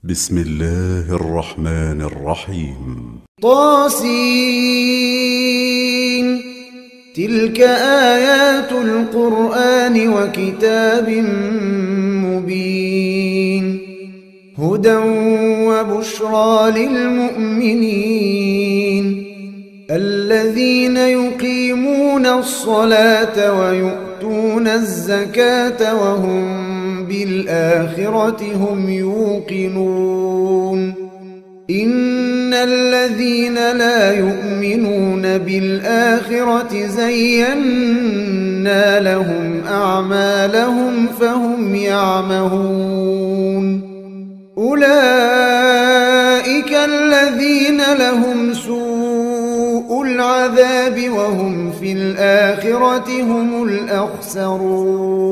بسم الله الرحمن الرحيم. طاسين. تلك آيات القرآن وكتاب مبين، هدى وبشرى للمؤمنين الذين يقيمون الصلاة ويؤتون الزكاة وهم بالآخرة هم يوقنون. إن الذين لا يؤمنون بالآخرة زينا لهم أعمالهم فهم يعمهون. أولئك الذين لهم سوء العذاب وهم في الآخرة هم الأخسرون.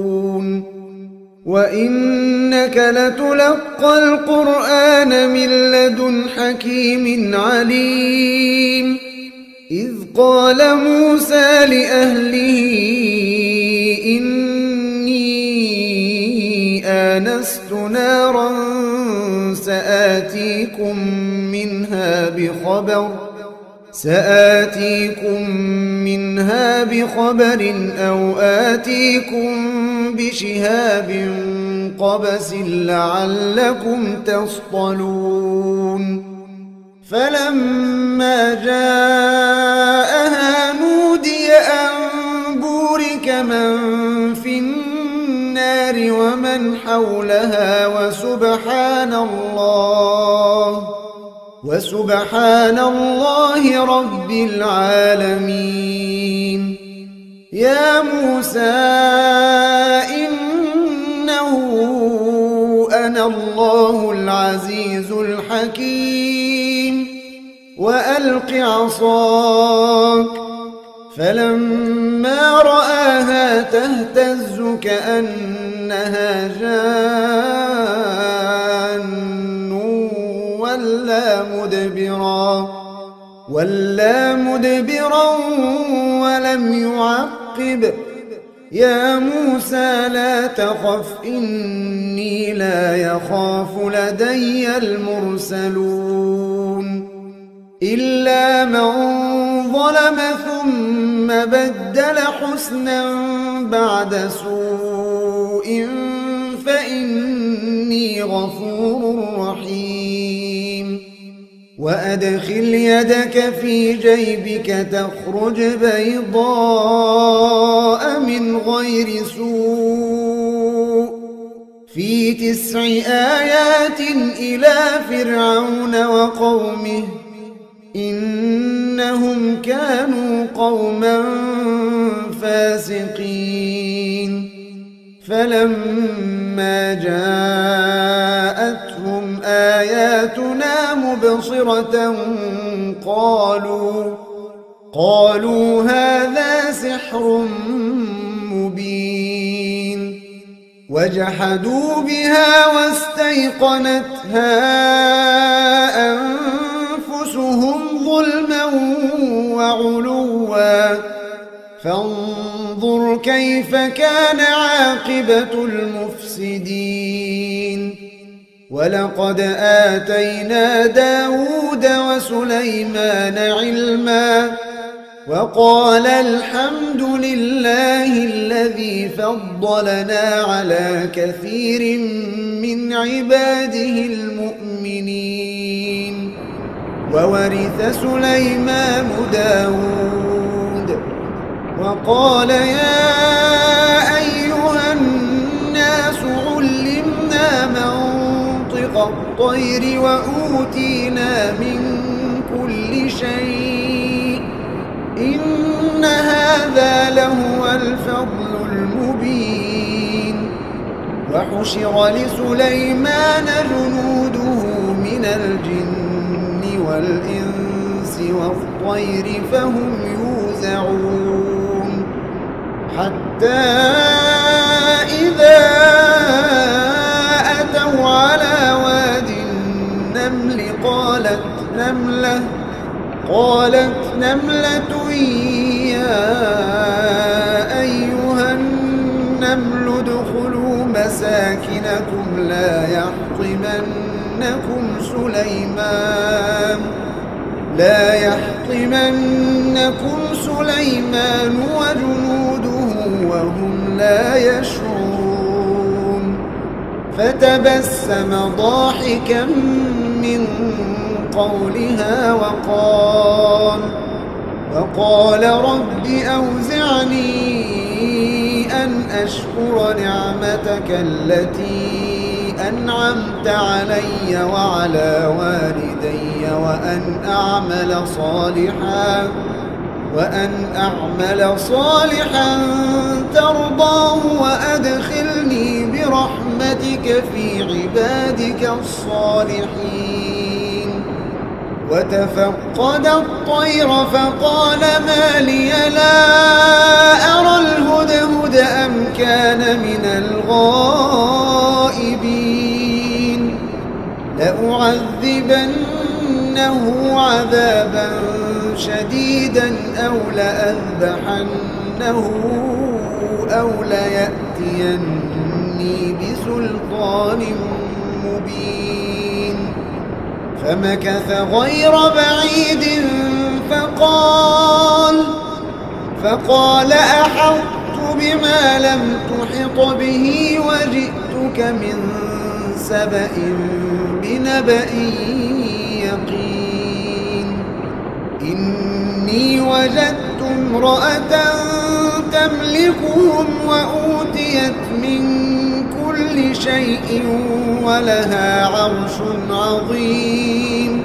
وإنك لتلقى القرآن من لدن حكيم عليم. إذ قال موسى لأهله إني آنست نارا سآتيكم منها بخبر أو آتيكم بشهاب قبس لعلكم تصطلون. فلما جاءها نودي أن بورك من في النار ومن حولها وسبحان الله رب العالمين. يا موسى إنه أنا الله العزيز الحكيم وألق عصاك. فلما رآها تهتز كأنها جان ولا مدبرا ولم يعقب. يا موسى لا تخف إني لا يخاف لدي المرسلون. إلا من ظلم ثم بدل حسنا بعد سوء فإني غفور رحيم. وأدخل يدك في جيبك تخرج بيضاء من غير سوء في 9 آيات إلى فرعون وقومه إنهم كانوا قوما فاسقين. فلما جاءتهم آياتنا مبصرة قالوا هذا سحر مبين. وجحدوا بها واستيقنتها أنفسهم ظلما وعلوا فانظر كيف كان عاقبة المفسدين. ولقد آتينا داود وسليمان علما وقال الحمد لله الذي فضلنا على كثير من عباده المؤمنين. وورث سليمان داود وقال يا أيها الناس علمنا منطق الطير وأوتينا من كل شيء إن هذا لهو الفضل المبين. وحشر لسليمان جنوده من الجن والإنس والطير فهم يوزعون. حتى إذا أتوا على واد النمل قالت نملة يا أيها النمل ادخلوا مساكنكم لا يحطمنكم يحطمنكم سليمان وجنوده وهم لا يشعرون فتبسم ضاحكا من قولها وقال رب أوزعني أن أشكر نعمتك التي أنعمت علي وعلى والدي وأن أعمل صالحا ترضاه وأدخلني برحمتك في عبادك الصالحين وتفقد الطير فقال ما لي لا أرى الهدهد أم كان من الغائبين لأعذبنه عذابا شديدا أو لأذبحنه أو ليأتيني بسلطان مبين فمكث غير بعيد فقال أحطت بما لم تحط به وجئتك من سبأ بنبأ يقين إني وجدت امرأة تملكهم وأوتيت من كل شيء ولها عرش عظيم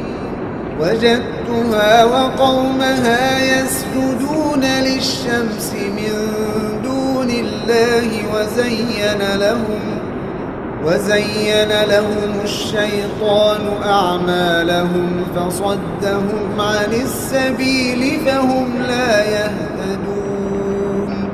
وجدتها وقومها يسجدون للشمس من دون الله وزين لهم الشيطان أعمالهم فصدهم عن السبيل فهم لا يهتدون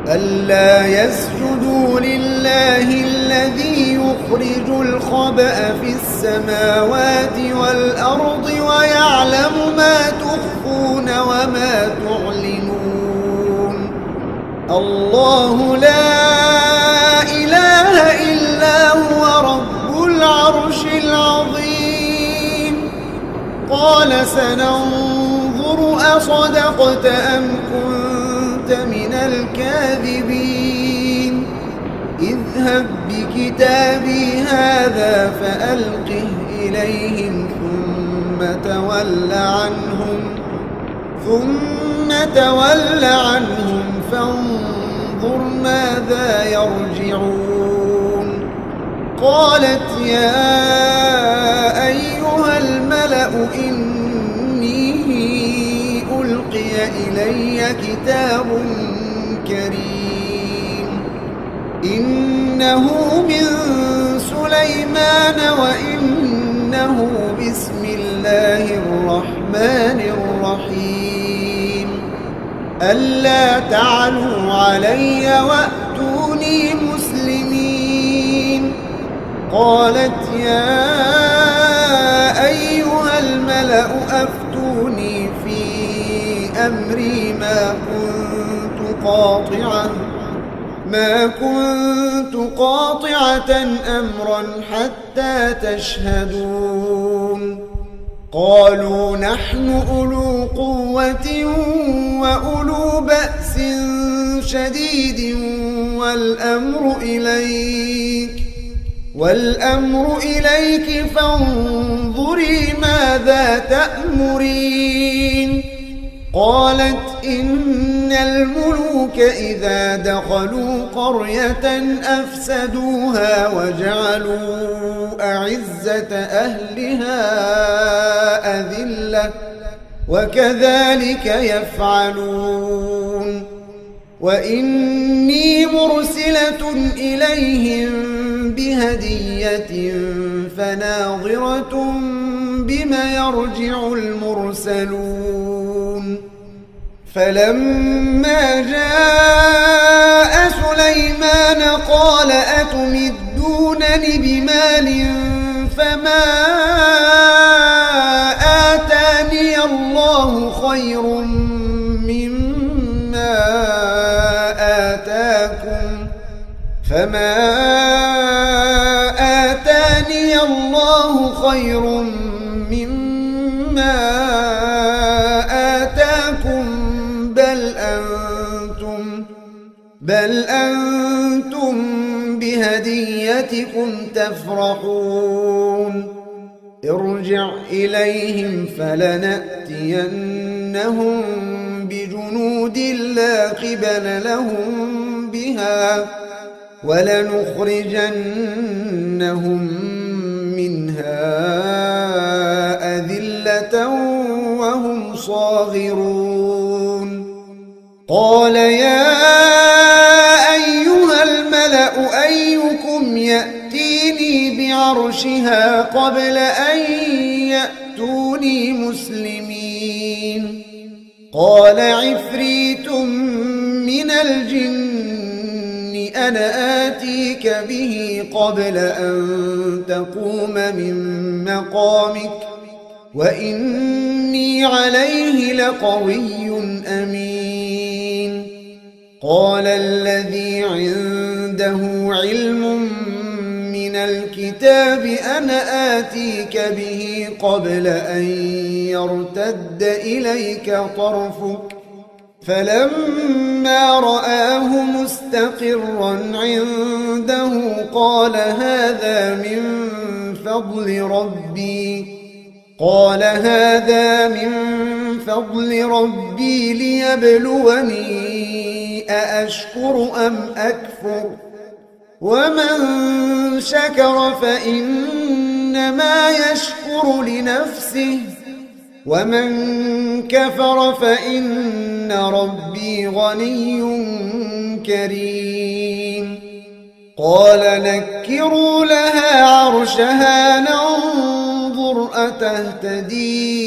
ألا يسجدوا لله الذي يخرج الخبأ في السماوات والأرض ويعلم ما تخفون وما تعلنون الله لا إله إلا هو رب العرش العظيم قال سننظر أصدقت أم كنت من الكاذبين اذهب بكتابي هذا فألقه إليهم ثم تول عنهم فانظر ماذا يرجعون قالت يا أيها الملأ إني ألقي إلي كتاب كريم إنه من سليمان وإنه بسم الله الرحمن الرحيم ألا تعلوا علي وأتوني مسلمين قالت يا أيها الملأ أفتوني في أمري ما كنت قاطعة أمرا حتى تشهدون قالوا نحن أولو قوة وأولو بأس شديد والأمر إليك فانظري ماذا تأمرين قالت إن الملوك إذا دخلوا قرية أفسدوها وجعلوا أعزة أهلها أذلة وكذلك يفعلون وإني مرسلة إليهم بهدية فناظرة بما يرجع المرسلون فلما جاء سليمان قال أتمدونني بمال فما آتاني الله خير مما آتاني الله خير مما آتاكم بل أنتم بهديتكم تفرحون ارجع إليهم فلنأتينهم بجنود لا قبل لهم بها ولنخرجنهم منها أذلة وهم صاغرون قال يا أيها الملأ أيكم يأتيني بعرشها قبل أن يأتوني مسلمين قال عفريت من الجن أنا آتيك به قبل أن تقوم من مقامك وإني عليه لقوي أمين قال الذي عنده علم من الكتاب أنا آتيك به قبل أن يرتد إليك طرفك فلما رآه مستقرا عنده قال هذا من فضل ربي ليبلوني أأشكر أم أكفر ومن شكر فإنما يشكر لنفسه ومن كفر فإن ربي غني كريم قال نكروا لها عرشها ننظر أتهتدي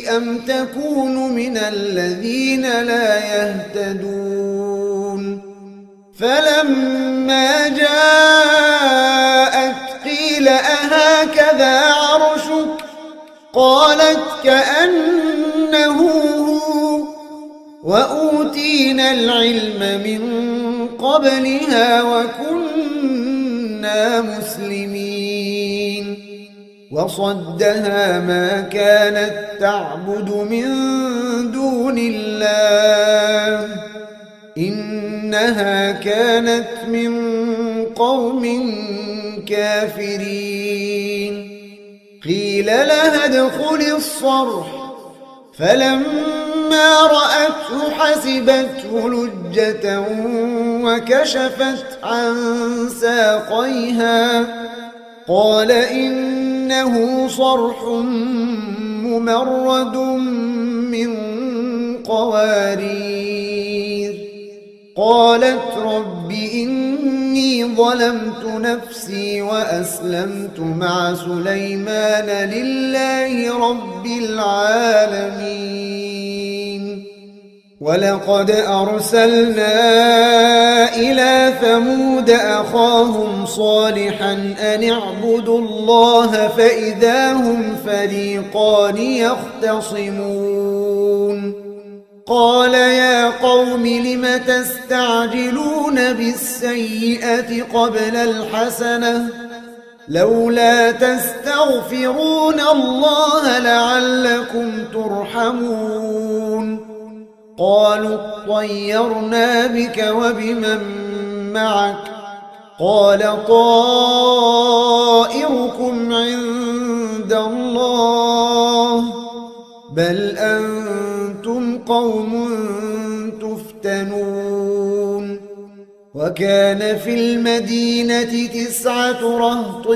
أم تكون من الذين لا يهتدون فلما جاءت قيل أهكذا عرشك قالت كأنه هو وأوتينا العلم من قبلها وكنا مسلمين وصدها ما كانت تعبد من دون الله إنها كانت من قوم كافرين قيل لها ادخل الصرح فلما رأته حسبته لجة وكشفت عن ساقيها قال إنه صرح ممرد من قوارير قالت رب إني ظلمت نفسي وأسلمت مع سليمان لله رب العالمين ولقد أرسلنا إلى ثمود أخاهم صالحا أن اعبدوا الله فإذا هم فريقان يختصمون قال يا قوم لم تستعجلون بالسيئة قبل الحسنة لولا تستغفرون الله لعلكم ترحمون قالوا اطيرنا بك وبمن معك قال طائركم عند الله بل أنتم قوم تفتنون وكان في المدينة 9 رهط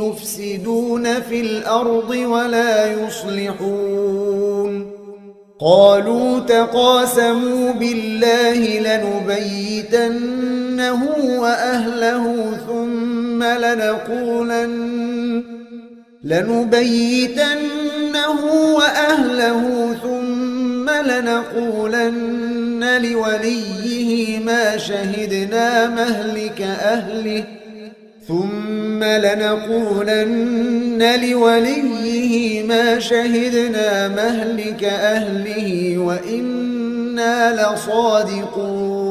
يفسدون في الأرض ولا يصلحون قالوا تقاسموا بالله لنبيتنه وأهله ثم لنقولن لوليه ما شهدنا مهلك أهله وإنا لصادقون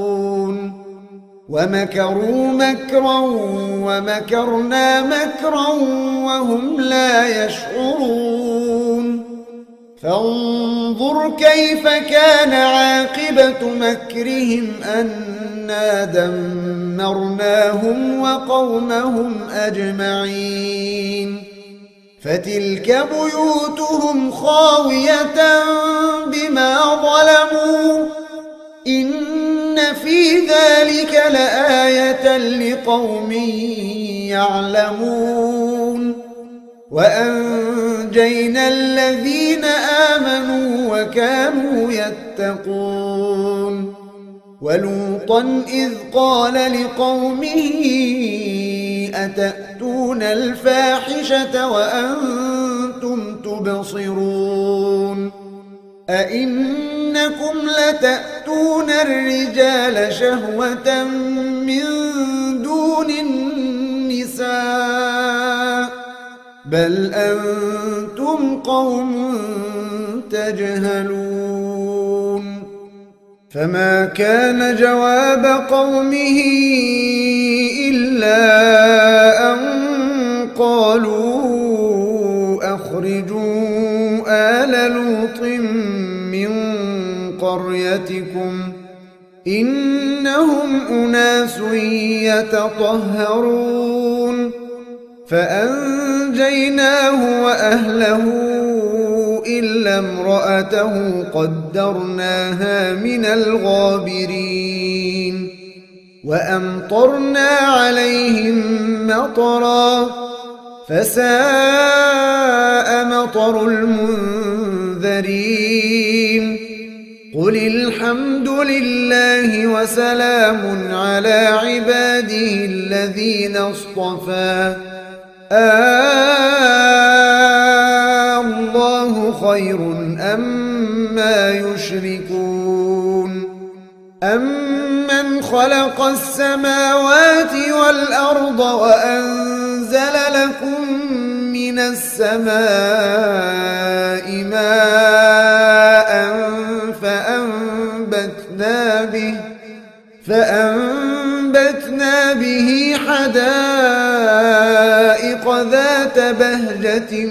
ومكروا مكرا ومكرنا مكرا وهم لا يشعرون فانظر كيف كان عاقبة مكرهم أنا دمرناهم وقومهم أجمعين فتلك بيوتهم خاوية بما ظلموا إن في ذلك لآية لقوم يعلمون وأنجينا الذين آمنوا وكانوا يتقون ولوطا إذ قال لقومه أتأتون الفاحشة وأنتم تبصرون أئنكم لتأتون الرجال شهوة من دون النساء بل أنتم قوم تجهلون فما كان جواب قومه إلا أن قالوا أخرجوا آل لوط من قريتكم إنهم أناس يتطهرون فأنجيناه وأهله إلا امرأته قدرناها من الغابرين وأمطرنا عليهم مطرا فساء مطر المنذرين قل الحمد لله وسلام على عباده الذين اصطفى الله خير أما يشركون أمن خلق السماوات والأرض وأنزل لكم من السماء ماء فأنبتنا به حدائق ذات بهجة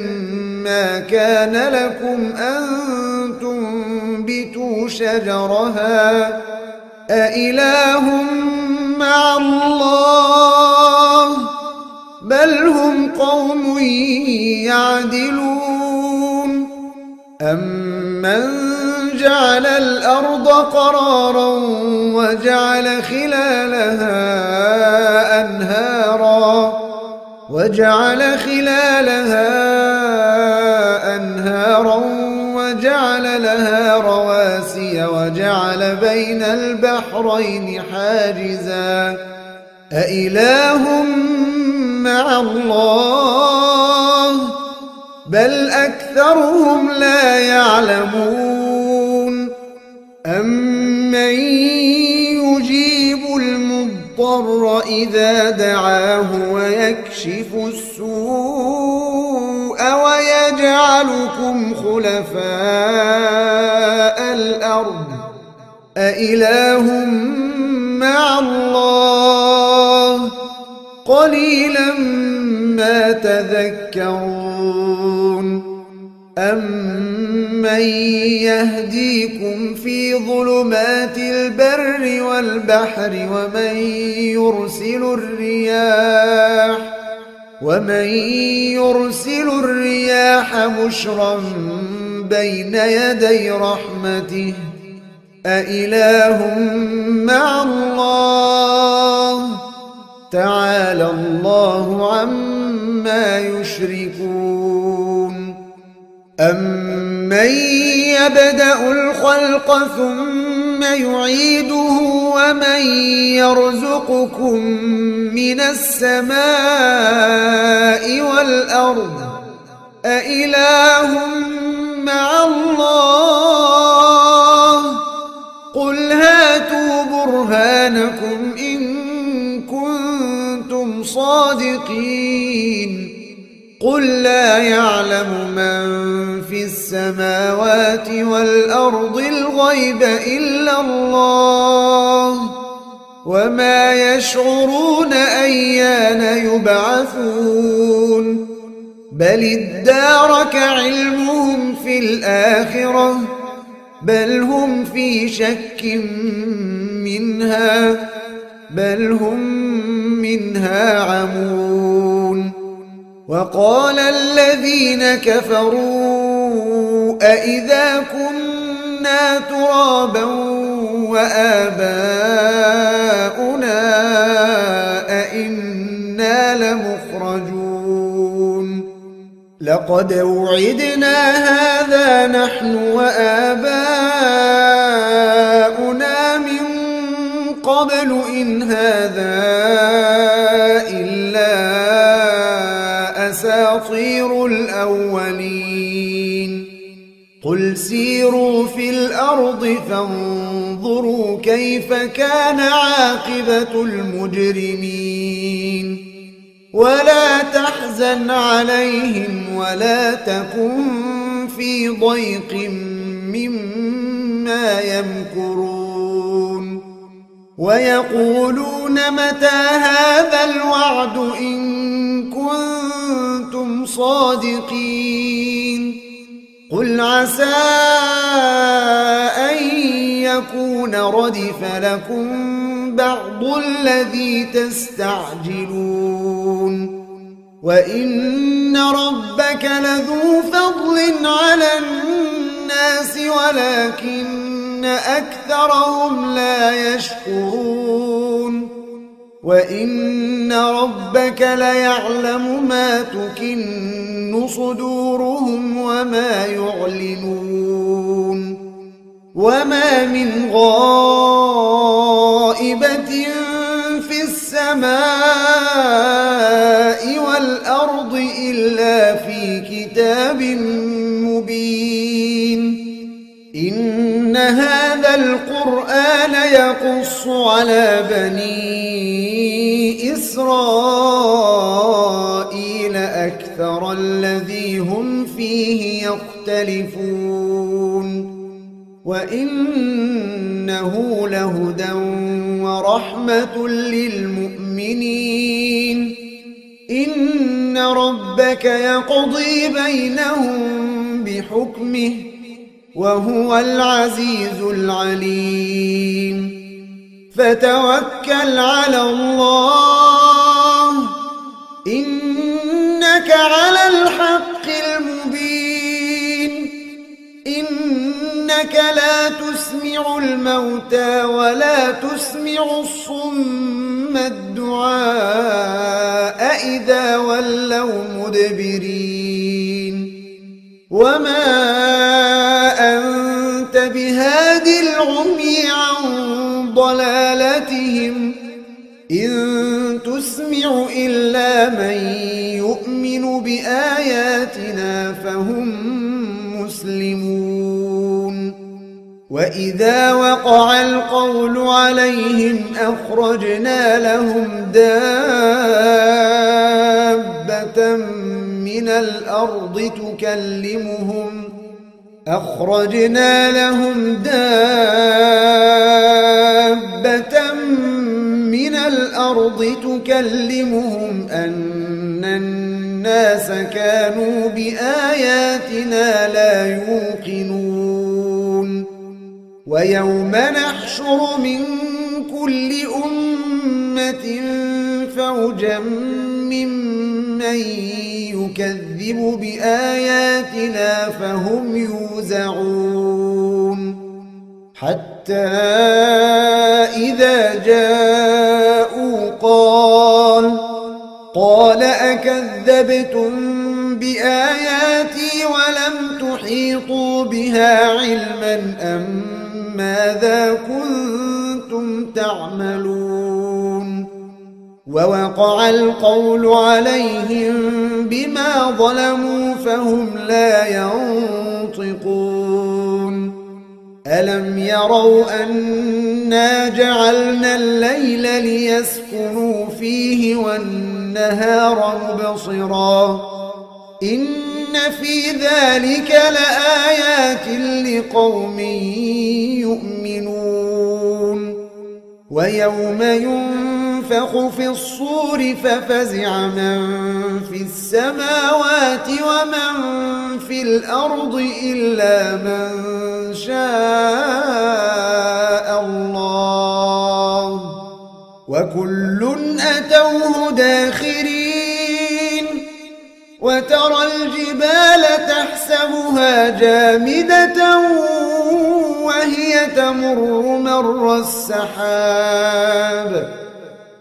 ما كان لكم أن تنبتوا شجرها أإله مع الله بل هم قوم يعدلون أمن جعل الأرض قرارا وجعل خلالها أنهارا وجعل لها رواسي وجعل بين البحرين حاجزا أإله مع الله بل أكثرهم لا يعلمون أمن يجيب المضطر إذا دعاه ويكشف السوء ويجعلكم خلفاء الأرض أإله مع الله قليلا ما تذكرون أمن يهديكم في ظلمات البر والبحر ومن يرسل الرياح بشرا بين يدي رحمته أإله مع الله تعالى الله عما يشركون أمن يبدأ الخلق ثم يعيده ومن يرزقكم من السماء والأرض أإله مع الله قل هاتوا برهانكم إن كنتم صادقين قل لا يعلم من في السماوات والأرض الغيب إلا الله وما يشعرون أيان يبعثون بل ادارك علمهم في الآخرة بل هم في شك منها بل هم منها عمون وقال الذين كفروا أإذا كنا ترابا وآباؤنا أئنا لمخرجون لقد وعدنا هذا نحن وآباؤنا من قبل إن هذا إلا أساطير الأولين قل سيروا في الأرض فانظروا كيف كان عاقبة المجرمين ولا تحزن عليهم ولا تكن في ضيق مما يمكرون ويقولون متى هذا الوعد إن كنتم صادقين قل عسى أن يكون ردف لكم بعض الذي تستعجلون وإن ربك لذو فضل على الناس ولكن أكثرهم لا يشكرون وإن ربك ليعلم ما تكن صدورهم وما يعلنون وما من غائبة في السماء والأرض إلا في كتاب مبين إن هذا القرآن يقص على بني إسرائيل أكثر الذي هم فيه يختلفون وإنه لهدى ورحمة للمؤمنين إن ربك يقضي بينهم بحكمه وهو العزيز العليم فتوكل على الله إنك على الحق المبين إنك لا تسمع الموتى ولا تسمع الصم الدعاء إذا ولوا مدبرين وما أنت بهاد العمي عن ضلالتهم إن تسمع إلا من يؤمن بآياتنا فهم مسلمون وإذا وقع القول عليهم أخرجنا لهم دابة من الأرض تكلمهم أن الناس كانوا بآياتنا لا يوقنون ويوم نحشر من كل أمة فوجا ممن يكذب بآياتنا فهم يوزعون حتى إذا جاءوا قال أكذبتم بآياتي ولم تحيطوا بها علما أم ماذا كنتم تعملون ووقع القول عليهم بما ظلموا فهم لا ينطقون ألم يروا أنا جعلنا الليل ليسكنوا فيه والنهار مبصرا إن في ذلك لآيات لقوم يؤمنون ويوم ينفخ في الصور ففزع من في السماوات ومن في الأرض إلا من شاء الله وكل أتوه داخرين وترى الجبال تحسبها جامدة وهي تمر مر السحاب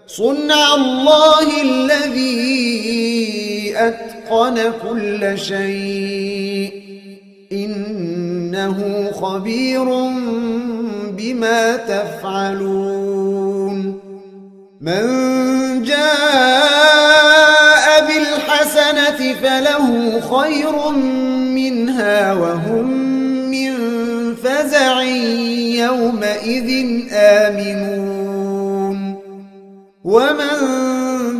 صنع الله الذي أتقن كل شيء إنه خبير بما تفعلون من جاء بالحسنة فله خير منها وهم من فزع يومئذ آمنون ومن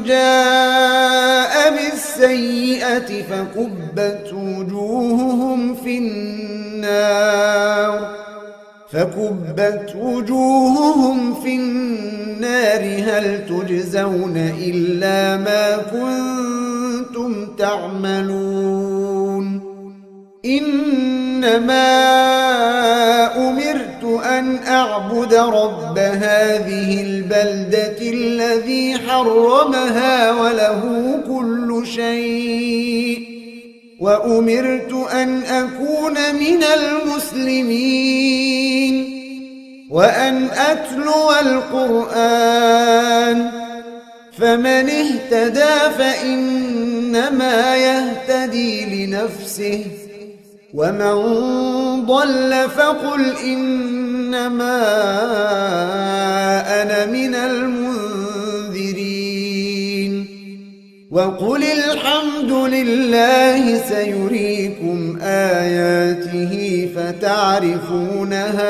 جاء بالسيئة فكبت وجوههم في النار هل تجزون إلا ما كنتم تعملون إنما أمرت أن أعبد رب هذه البلدة الذي حرمها وله كل شيء وأمرت أن أكون من المسلمين وأن أتلو القرآن فمن اهتدى فإنما يهتدي لنفسه ومن ضل فقل إنما أنا من المنذرين وقل الحمد لله سيريكم آياته فتعرفونها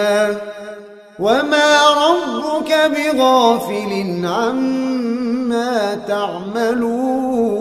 وما ربك بغافل عما تعملون